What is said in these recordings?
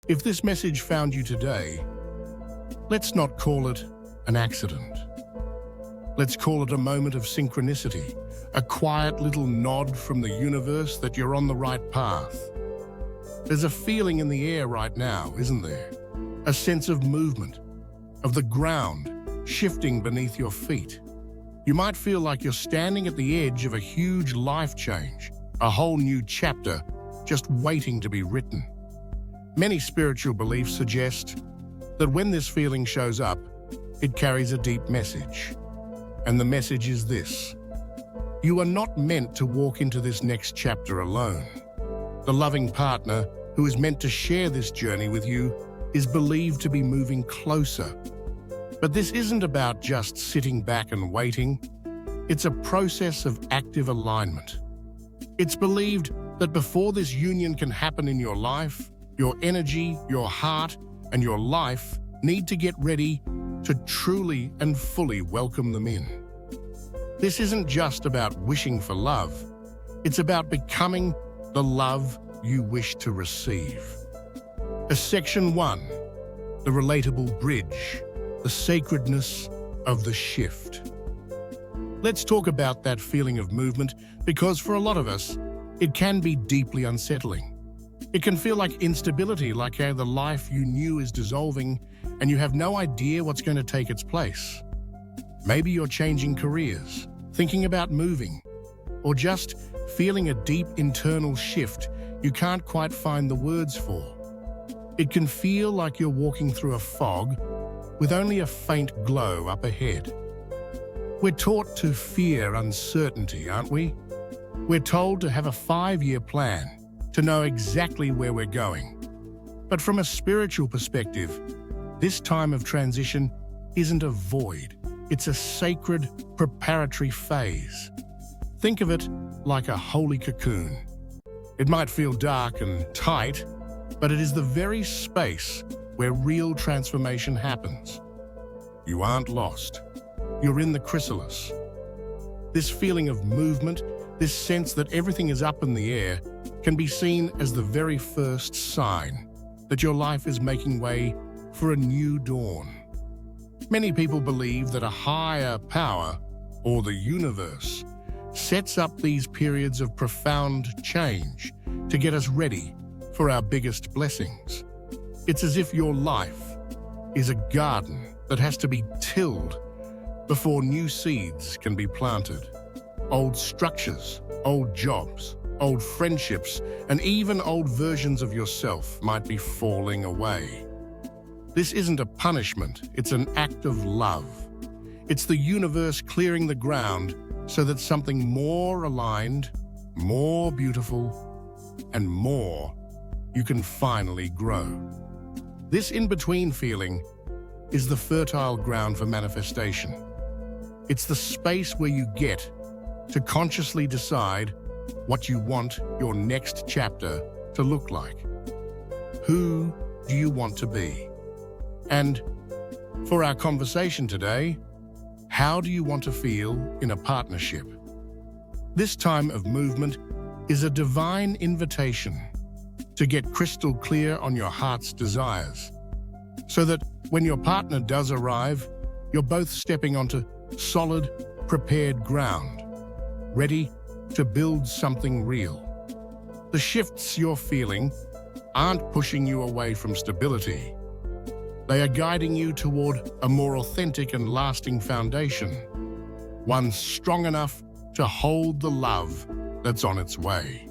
If this message found you today, let's not call it an accident. Let's call it a moment of synchronicity, a quiet little nod from the universe that you're on the right path. There's a feeling in the air right now, isn't there? A sense of movement, of the ground shifting beneath your feet. You might feel like you're standing at the edge of a huge life change, a whole new chapter just waiting to be written. Many spiritual beliefs suggest that when this feeling shows up, it carries a deep message. And the message is this: you are not meant to walk into this next chapter alone. The loving partner who is meant to share this journey with you is believed to be moving closer. But this isn't about just sitting back and waiting. It's a process of active alignment. It's believed that before this union can happen in your life, your energy, your heart, and your life need to get ready to truly and fully welcome them in. This isn't just about wishing for love. It's about becoming the love you wish to receive. Section 1, the relatable bridge, the sacredness of the shift. Let's talk about that feeling of movement, because for a lot of us, it can be deeply unsettling. It can feel like instability, like how the life you knew is dissolving and you have no idea what's going to take its place. Maybe you're changing careers, thinking about moving, or just feeling a deep internal shift you can't quite find the words for. It can feel like you're walking through a fog with only a faint glow up ahead. We're taught to fear uncertainty, aren't we? We're told to have a 5-year plan, to know exactly where we're going. But from a spiritual perspective, this time of transition isn't a void. It's a sacred preparatory phase. Think of it like a holy cocoon. It might feel dark and tight, but it is the very space where real transformation happens. You aren't lost. You're in the chrysalis. This feeling of movement, this sense that everything is up in the air, can be seen as the very first sign that your life is making way for a new dawn. Many people believe that a higher power, or the universe, sets up these periods of profound change to get us ready for our biggest blessings. It's as if your life is a garden that has to be tilled before new seeds can be planted. Old structures, old jobs, old friendships, and even old versions of yourself might be falling away. This isn't a punishment, it's an act of love. It's the universe clearing the ground so that something more aligned, more beautiful, and more you can finally grow. This in-between feeling is the fertile ground for manifestation. It's the space where you get to consciously decide what you want your next chapter to look like. Who do you want to be? And for our conversation today, how do you want to feel in a partnership? This time of movement is a divine invitation to get crystal clear on your heart's desires, so that when your partner does arrive, you're both stepping onto solid, prepared ground, ready to build something real. The shifts you're feeling aren't pushing you away from stability. They are guiding you toward a more authentic and lasting foundation, one strong enough to hold the love that's on its way.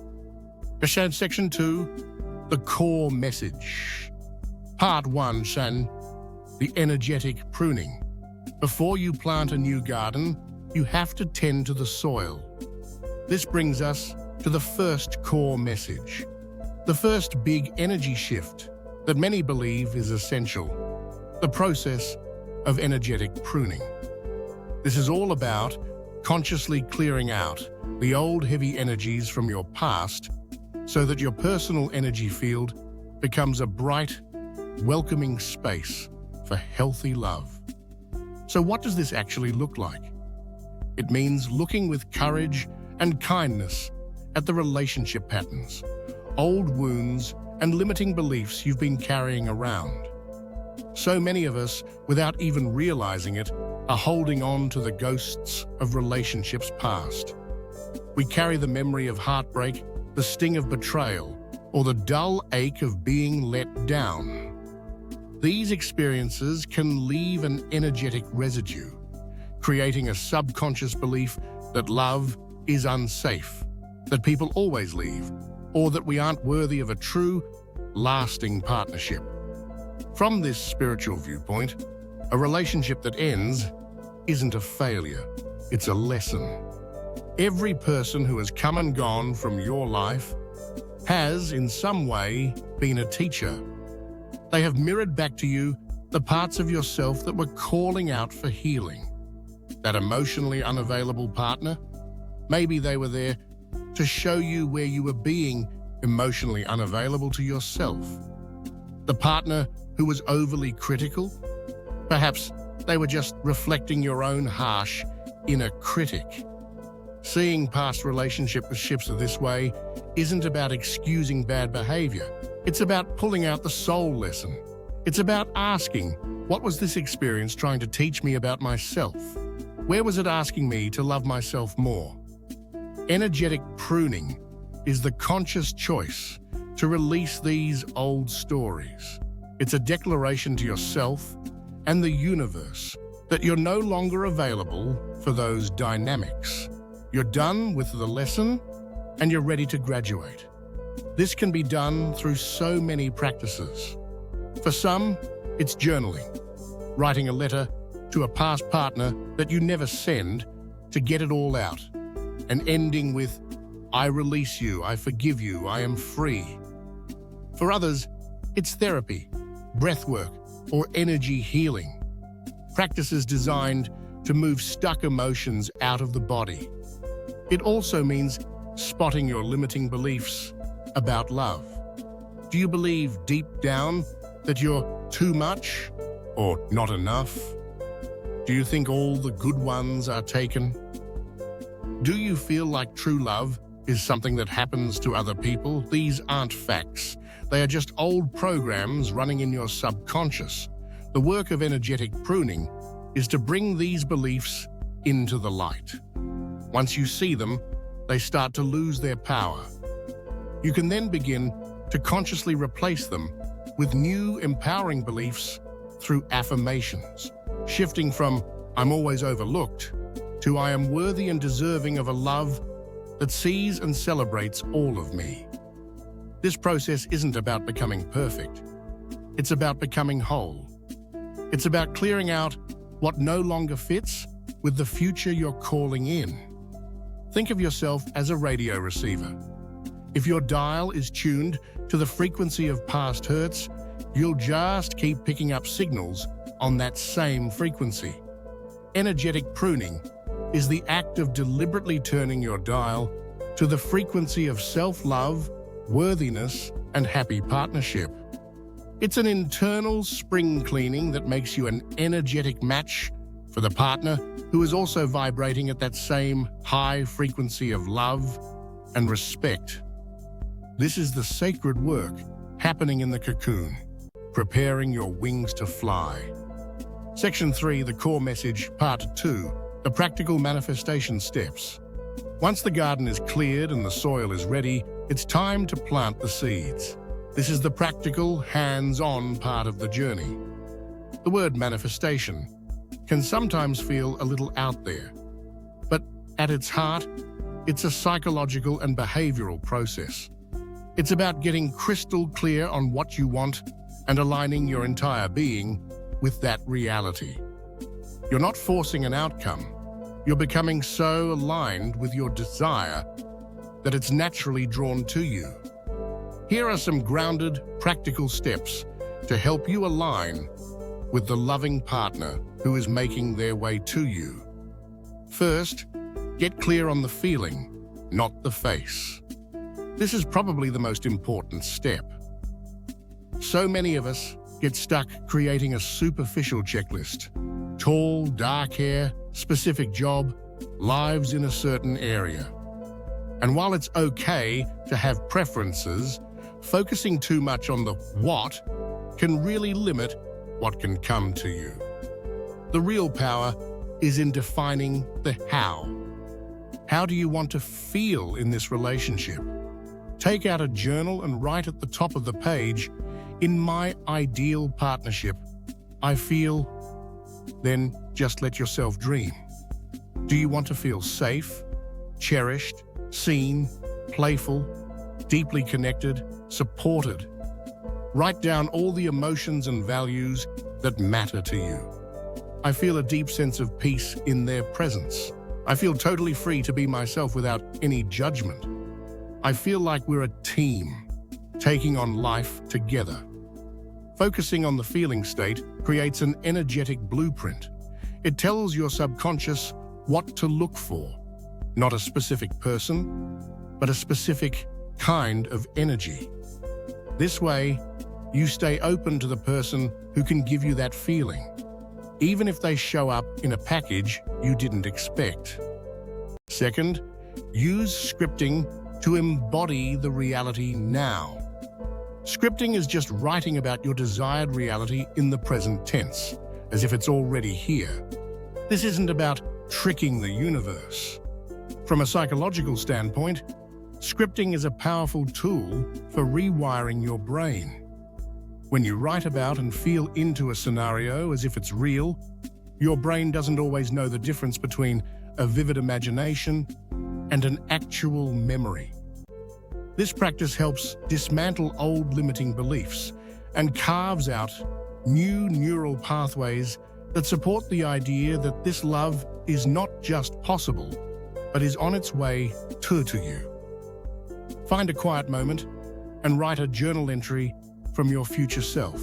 Section 2, the core message. Part 1, the energetic pruning. Before you plant a new garden, you have to tend to the soil. This brings us to the first core message, the first big energy shift that many believe is essential, the process of energetic pruning. This is all about consciously clearing out the old heavy energies from your past so that your personal energy field becomes a bright, welcoming space for healthy love. So what does this actually look like? It means looking with courage and kindness at the relationship patterns, old wounds and limiting beliefs you've been carrying around. So many of us, without even realizing it, are holding on to the ghosts of relationships past. We carry the memory of heartbreak, the sting of betrayal, or the dull ache of being let down. These experiences can leave an energetic residue, creating a subconscious belief that love is unsafe, that people always leave, or that we aren't worthy of a true, lasting partnership. From this spiritual viewpoint, a relationship that ends isn't a failure, it's a lesson. Every person who has come and gone from your life has, in some way, been a teacher. They have mirrored back to you the parts of yourself that were calling out for healing. That emotionally unavailable partner, maybe they were there to show you where you were being emotionally unavailable to yourself. The partner who was overly critical, perhaps they were just reflecting your own harsh inner critic. Seeing past relationships this way isn't about excusing bad behavior. It's about pulling out the soul lesson. It's about asking, what was this experience trying to teach me about myself? Where was it asking me to love myself more? Energetic pruning is the conscious choice to release these old stories. It's a declaration to yourself and the universe that you're no longer available for those dynamics. You're done with the lesson and you're ready to graduate. This can be done through so many practices. For some, it's journaling, writing a letter to a past partner that you never send to get it all out, and ending with, "I release you, I forgive you, I am free." For others, it's therapy, breathwork, or energy healing. Practices designed to move stuck emotions out of the body. It also means spotting your limiting beliefs about love. Do you believe deep down that you're too much or not enough? Do you think all the good ones are taken? Do you feel like true love is something that happens to other people? These aren't facts. They are just old programs running in your subconscious. The work of energetic pruning is to bring these beliefs into the light. Once you see them, they start to lose their power. You can then begin to consciously replace them with new empowering beliefs through affirmations, shifting from "I'm always overlooked" to "I am worthy and deserving of a love that sees and celebrates all of me." This process isn't about becoming perfect. It's about becoming whole. It's about clearing out what no longer fits with the future you're calling in. Think of yourself as a radio receiver. If your dial is tuned to the frequency of past hurts, you'll just keep picking up signals on that same frequency. Energetic pruning is the act of deliberately turning your dial to the frequency of self-love, worthiness, and happy partnership. It's an internal spring cleaning that makes you an energetic match for the partner who is also vibrating at that same high frequency of love and respect. This is the sacred work happening in the cocoon, preparing your wings to fly. Section 3, the core message, Part 2, the practical manifestation steps. Once the garden is cleared and the soil is ready, it's time to plant the seeds. This is the practical, hands-on part of the journey. The word manifestation can sometimes feel a little out there, but at its heart, it's a psychological and behavioral process. It's about getting crystal clear on what you want and aligning your entire being with that reality. You're not forcing an outcome. You're becoming so aligned with your desire that it's naturally drawn to you. Here are some grounded, practical steps to help you align with the loving partner who is making their way to you. First, get clear on the feeling, not the face. This is probably the most important step. So many of us get stuck creating a superficial checklist. Tall, dark hair, specific job, lives in a certain area. And while it's okay to have preferences, Focusing too much on the what can really limit what can come to you. The real power is in defining the how. How do you want to feel in this relationship? Take out a journal and write at the top of the page, "In my ideal partnership, I feel," then just let yourself dream. Do you want to feel safe, cherished, seen, playful, deeply connected, supported? Write down all the emotions and values that matter to you. I feel a deep sense of peace in their presence. I feel totally free to be myself without any judgment. I feel like we're a team, taking on life together. Focusing on the feeling state creates an energetic blueprint. It tells your subconscious what to look for, not a specific person, but a specific kind of energy. This way, you stay open to the person who can give you that feeling, even if they show up in a package you didn't expect. Second, use scripting to embody the reality now. Scripting is just writing about your desired reality in the present tense, as if it's already here. This isn't about tricking the universe. From a psychological standpoint, scripting is a powerful tool for rewiring your brain. When you write about and feel into a scenario as if it's real, your brain doesn't always know the difference between a vivid imagination and an actual memory. This practice helps dismantle old limiting beliefs and carves out new neural pathways that support the idea that this love is not just possible, but is on its way to you. Find a quiet moment and write a journal entry from your future self,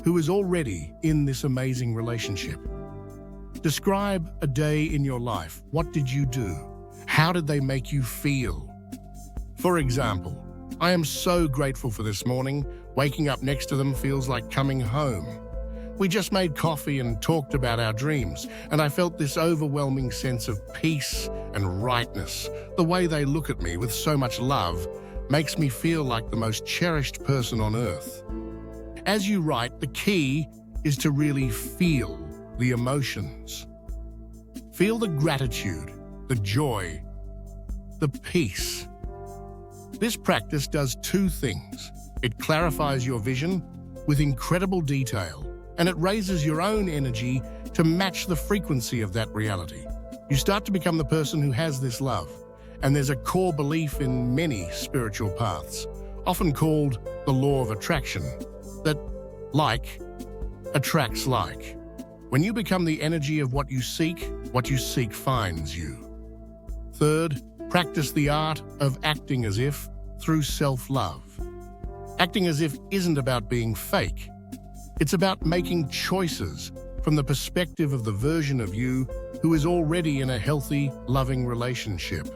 who is already in this amazing relationship. Describe a day in your life. What did you do? How did they make you feel? For example, I am so grateful for this morning. Waking up next to them feels like coming home. We just made coffee and talked about our dreams, and I felt this overwhelming sense of peace and rightness. The way they look at me with so much love makes me feel like the most cherished person on earth. As you write, the key is to really feel the emotions. Feel the gratitude, the joy, the peace. This practice does two things. It clarifies your vision with incredible detail, and it raises your own energy to match the frequency of that reality. You start to become the person who has this love, and there's a core belief in many spiritual paths, often called the law of attraction, that like attracts like. When you become the energy of what you seek finds you. Third, practice the art of acting as if through self-love. Acting as if isn't about being fake. It's about making choices from the perspective of the version of you who is already in a healthy, loving relationship.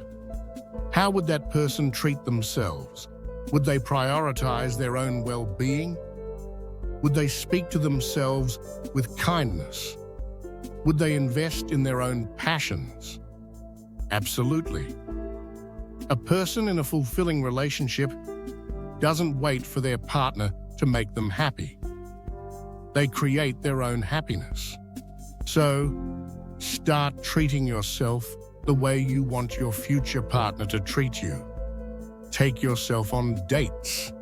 How would that person treat themselves? Would they prioritize their own well-being? Would they speak to themselves with kindness? Would they invest in their own passions? Absolutely. A person in a fulfilling relationship doesn't wait for their partner to make them happy. They create their own happiness. So, start treating yourself the way you want your future partner to treat you. Take yourself on dates.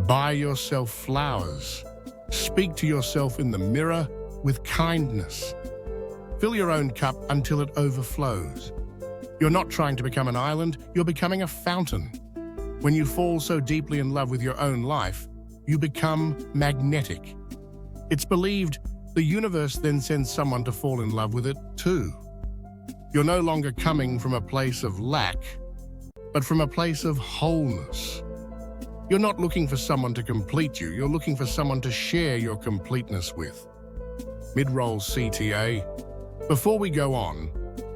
Buy yourself flowers. Speak to yourself in the mirror with kindness. Fill your own cup until it overflows. You're not trying to become an island, you're becoming a fountain. When you fall so deeply in love with your own life, you become magnetic. It's believed the universe then sends someone to fall in love with it too. You're no longer coming from a place of lack, but from a place of wholeness. You're not looking for someone to complete you, you're looking for someone to share your completeness with. Mid-roll CTA. Before we go on,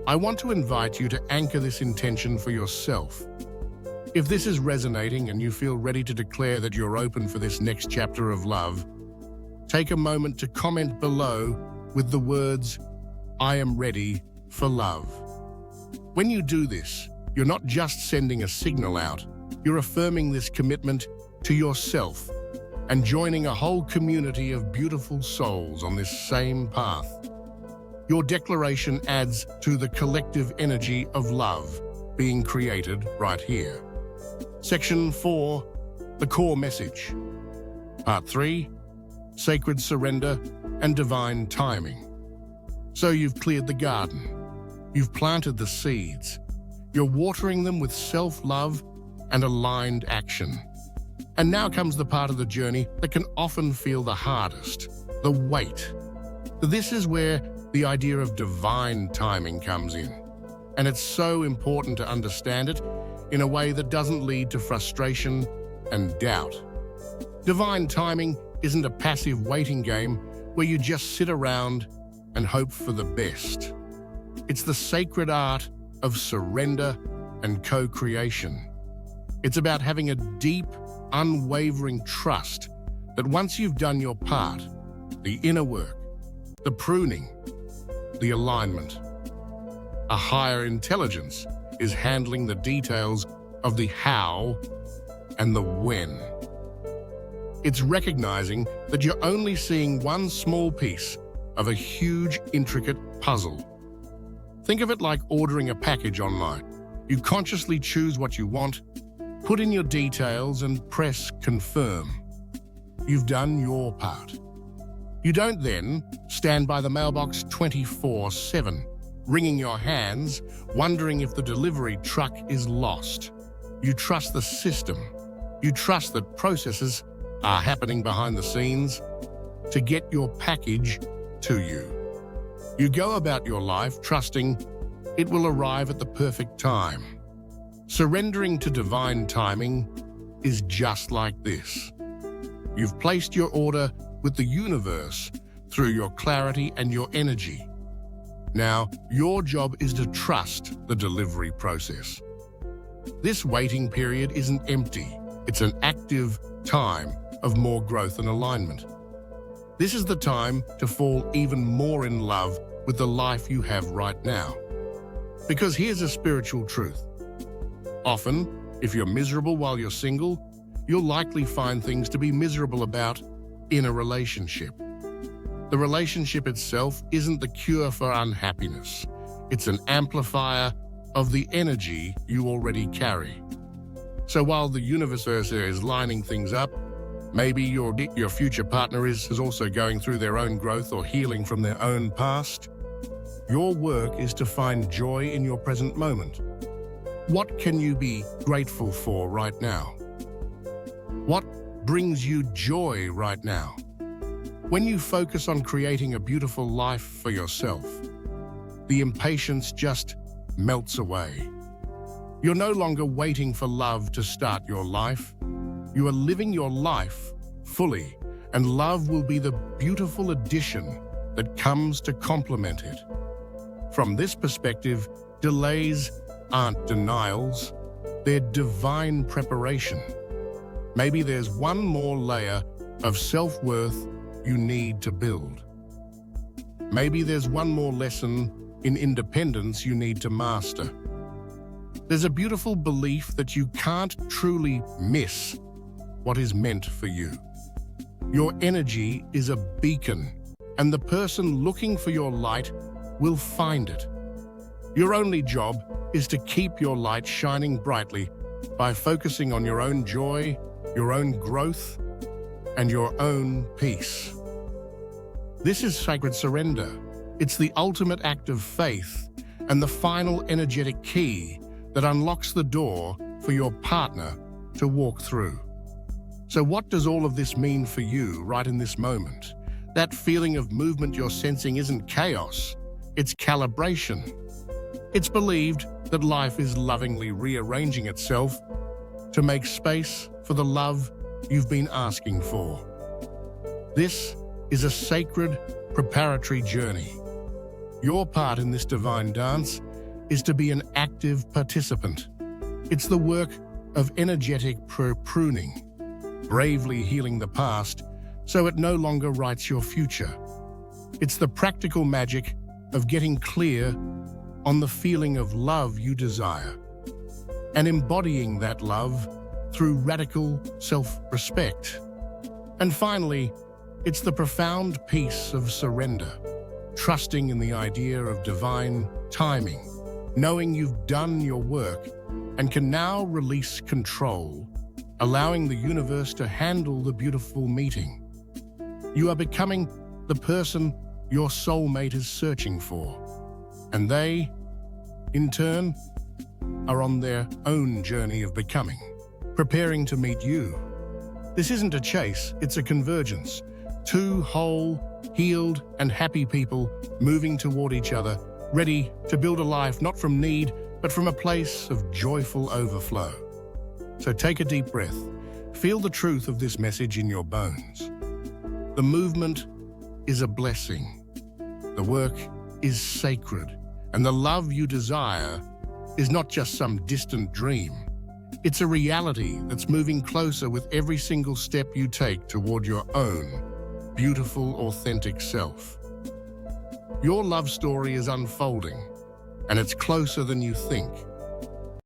I want to invite you to anchor this intention for yourself. If this is resonating and you feel ready to declare that you're open for this next chapter of love, take a moment to comment below with the words, "I am ready for love." When you do this, you're not just sending a signal out, you're affirming this commitment to yourself, and joining a whole community of beautiful souls on this same path. Your declaration adds to the collective energy of love being created right here. Section 4, the core message. Part 3, sacred surrender and divine timing. So you've cleared the garden. You've planted the seeds. You're watering them with self-love and aligned action. And now comes the part of the journey that can often feel the hardest, the wait. This is where the idea of divine timing comes in. And it's so important to understand it in a way that doesn't lead to frustration and doubt. Divine timing isn't a passive waiting game where you just sit around and hope for the best. It's the sacred art of surrender and co-creation. It's about having a deep, unwavering trust that once you've done your part, the inner work, the pruning, the alignment, a higher intelligence is handling the details of the how and the when. It's recognizing that you're only seeing one small piece of a huge, intricate puzzle. Think of it like ordering a package online. You consciously choose what you want, put in your details, and press confirm. You've done your part. You don't then stand by the mailbox 24/7, wringing your hands, wondering if the delivery truck is lost. You trust the system. You trust that processes are happening behind the scenes to get your package to you. You go about your life trusting it will arrive at the perfect time. Surrendering to divine timing is just like this. You've placed your order with the universe through your clarity and your energy. Now, your job is to trust the delivery process. This waiting period isn't empty. It's an active time of more growth and alignment. This is the time to fall even more in love with the life you have right now. Because here's a spiritual truth. Often, if you're miserable while you're single, you'll likely find things to be miserable about in a relationship. The relationship itself isn't the cure for unhappiness. It's an amplifier of the energy you already carry. So while the universe is lining things up, maybe your future partner is also going through their own growth or healing from their own past, your work is to find joy in your present moment. What can you be grateful for right now? What brings you joy right now? When you focus on creating a beautiful life for yourself, the impatience just melts away. You're no longer waiting for love to start your life. You are living your life fully, and love will be the beautiful addition that comes to complement it. From this perspective, delays aren't denials, they're divine preparation. Maybe there's one more layer of self-worth you need to build. Maybe there's one more lesson in independence you need to master. There's a beautiful belief that you can't truly miss what is meant for you. Your energy is a beacon, and the person looking for your light will find it. Your only job is to keep your light shining brightly by focusing on your own joy, your own growth, and your own peace. This is sacred surrender. It's the ultimate act of faith and the final energetic key that unlocks the door for your partner to walk through. So what does all of this mean for you right in this moment? That feeling of movement you're sensing isn't chaos, it's calibration. It's believed that life is lovingly rearranging itself to make space for the love you've been asking for. This is a sacred preparatory journey. Your part in this divine dance is to be an active participant. It's the work of energetic pruning, bravely healing the past so it no longer writes your future. It's the practical magic of getting clear on the feeling of love you desire and embodying that love through radical self-respect. And finally, it's the profound peace of surrender, trusting in the idea of divine timing, knowing you've done your work and can now release control, allowing the universe to handle the beautiful meeting. You are becoming the person your soulmate is searching for, and they, in turn, are on their own journey of becoming, preparing to meet you. This isn't a chase, it's a convergence. Two whole, healed, and happy people moving toward each other, ready to build a life not from need, but from a place of joyful overflow. So take a deep breath. Feel the truth of this message in your bones. The movement is a blessing. The work is sacred. And the love you desire is not just some distant dream. It's a reality that's moving closer with every single step you take toward your own beautiful, authentic self. Your love story is unfolding, and it's closer than you think.